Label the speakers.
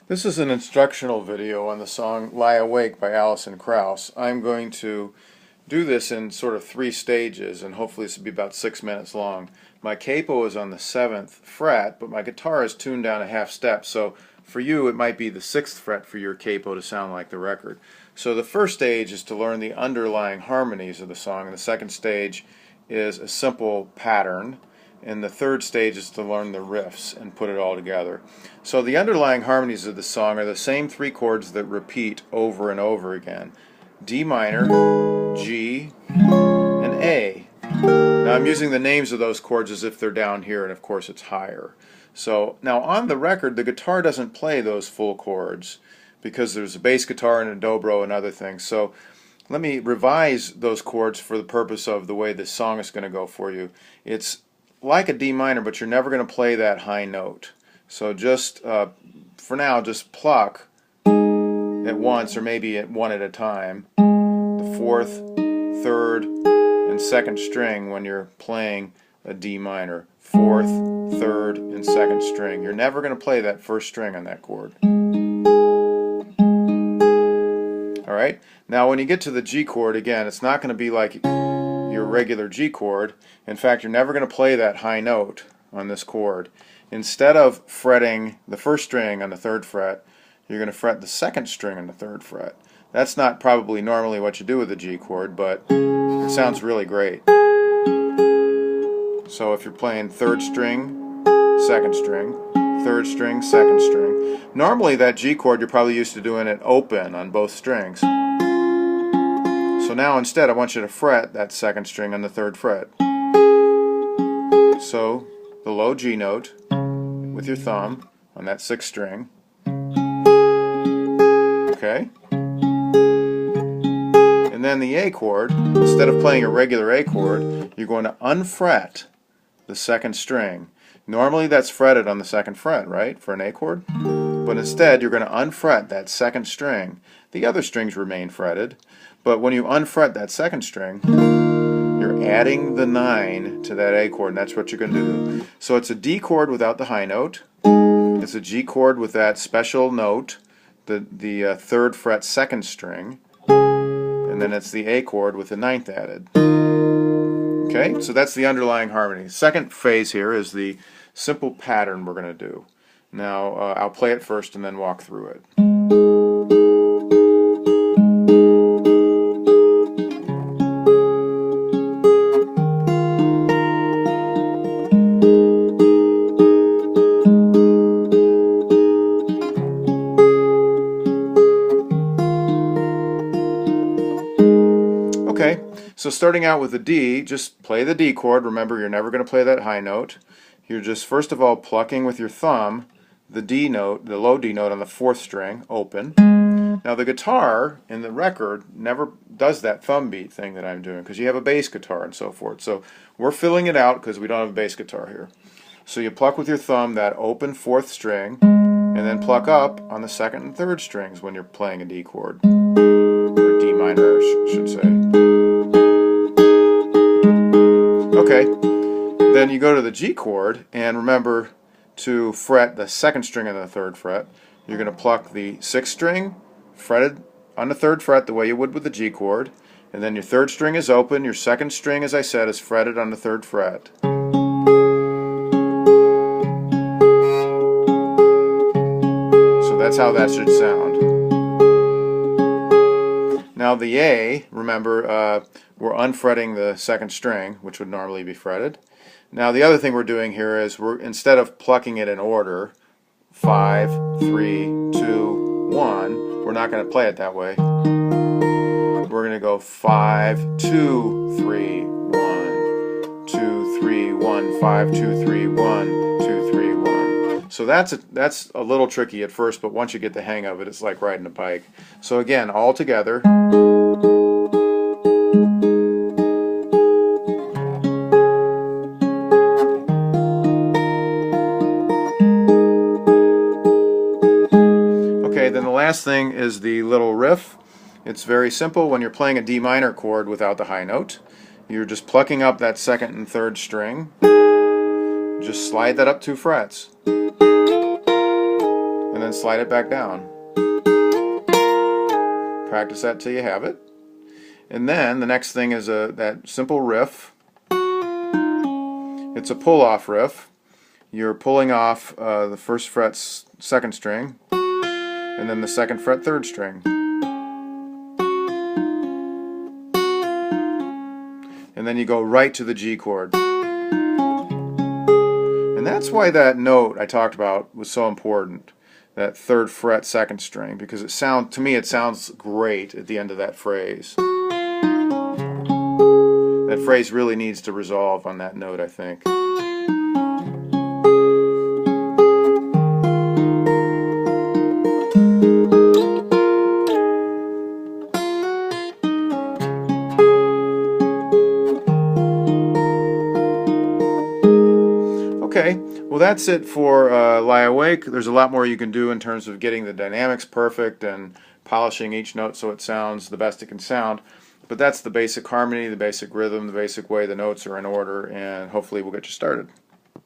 Speaker 1: This is an instructional video on the song Lie Awake by Alison Krauss. I'm going to do this in sort of 3 stages, and hopefully this will be about 6 minutes long. My capo is on the 7th fret, but my guitar is tuned down a half step, so for you it might be the 6th fret for your capo to sound like the record. So the first stage is to learn the underlying harmonies of the song, and the second stage is a simple pattern. And the third stage is to learn the riffs and put it all together. So the underlying harmonies of the song are the same 3 chords that repeat over and over again. D minor, G, and A. Now I'm using the names of those chords as if they're down here, and of course it's higher. So now on the record the guitar doesn't play those full chords because there's a bass guitar and a dobro and other things. So let me revise those chords for the purpose of the way this song is going to go for you. It's like a D minor, but you're never going to play that high note. So just for now, just pluck at once, or maybe at one at a time, the 4th, 3rd, and 2nd string when you're playing a D minor. 4th, 3rd, and 2nd string. You're never going to play that 1st string on that chord. Alright? Now when you get to the G chord, again, it's not going to be like your regular G chord. In fact, you're never going to play that high note on this chord. Instead of fretting the 1st string on the 3rd fret, you're going to fret the 2nd string on the 3rd fret. That's not probably normally what you do with the G chord, but it sounds really great. So if you're playing 3rd string, 2nd string, 3rd string, 2nd string, normally that G chord you're probably used to doing it open on both strings. So now instead I want you to fret that 2nd string on the 3rd fret. So the low G note with your thumb on that 6th string. Okay? And then the A chord, instead of playing a regular A chord, you're going to unfret the 2nd string. Normally that's fretted on the 2nd fret, right, for an A chord? But instead you're going to unfret that 2nd string. The other strings remain fretted, but when you unfret that 2nd string, you're adding the 9 to that A chord, and that's what you're going to do. So it's a D chord without the high note. It's a G chord with that special note, the 3rd fret 2nd string, and then it's the A chord with the 9th added. Okay, so that's the underlying harmony. Second phase here is the simple pattern we're going to do. Now I'll play it first and then walk through it. Okay, so starting out with the D, just play the D chord. Remember, you're never going to play that high note. You're just first of all plucking with your thumb the D note, the low D note on the 4th string, open. Now the guitar in the record never does that thumb beat thing that I'm doing because you have a bass guitar and so forth. So we're filling it out because we don't have a bass guitar here. So you pluck with your thumb that open 4th string and then pluck up on the 2nd and 3rd strings when you're playing a D chord. Or D minor, I should say. Okay, then you go to the G chord and remember to fret the 2nd string on the 3rd fret. You're going to pluck the 6th string, fretted on the 3rd fret the way you would with the G chord, and then your 3rd string is open, your 2nd string, as I said, is fretted on the 3rd fret. So that's how that should sound. Now the A, remember, we're unfretting the 2nd string, which would normally be fretted. Now the other thing we're doing here is instead of plucking it in order, 5, 3, 2, 1, we're not going to play it that way. We're going to go 5, 2, 3, 1, 2, 3, 1, 5, 2, 3, 1, 2, 3, 1. So that's a little tricky at first, but once you get the hang of it, it's like riding a bike. So again, all together. Okay, then the last thing is the little riff. It's very simple. When you're playing a D minor chord without the high note, you're just plucking up that 2nd and 3rd string. Just slide that up 2 frets. And then slide it back down. Practice that till you have it. And then the next thing is that simple riff. It's a pull-off riff. You're pulling off the first fret's second string, and then the second fret third string. And then you go right to the G chord. And that's why that note I talked about was so important, that third fret second string, because to me it sounds great at the end of that phrase. That phrase really needs to resolve on that note, I think. Okay, well that's it for Lie Awake. There's a lot more you can do in terms of getting the dynamics perfect and polishing each note so it sounds the best it can sound. But that's the basic harmony, the basic rhythm, the basic way the notes are in order, and hopefully we'll get you started.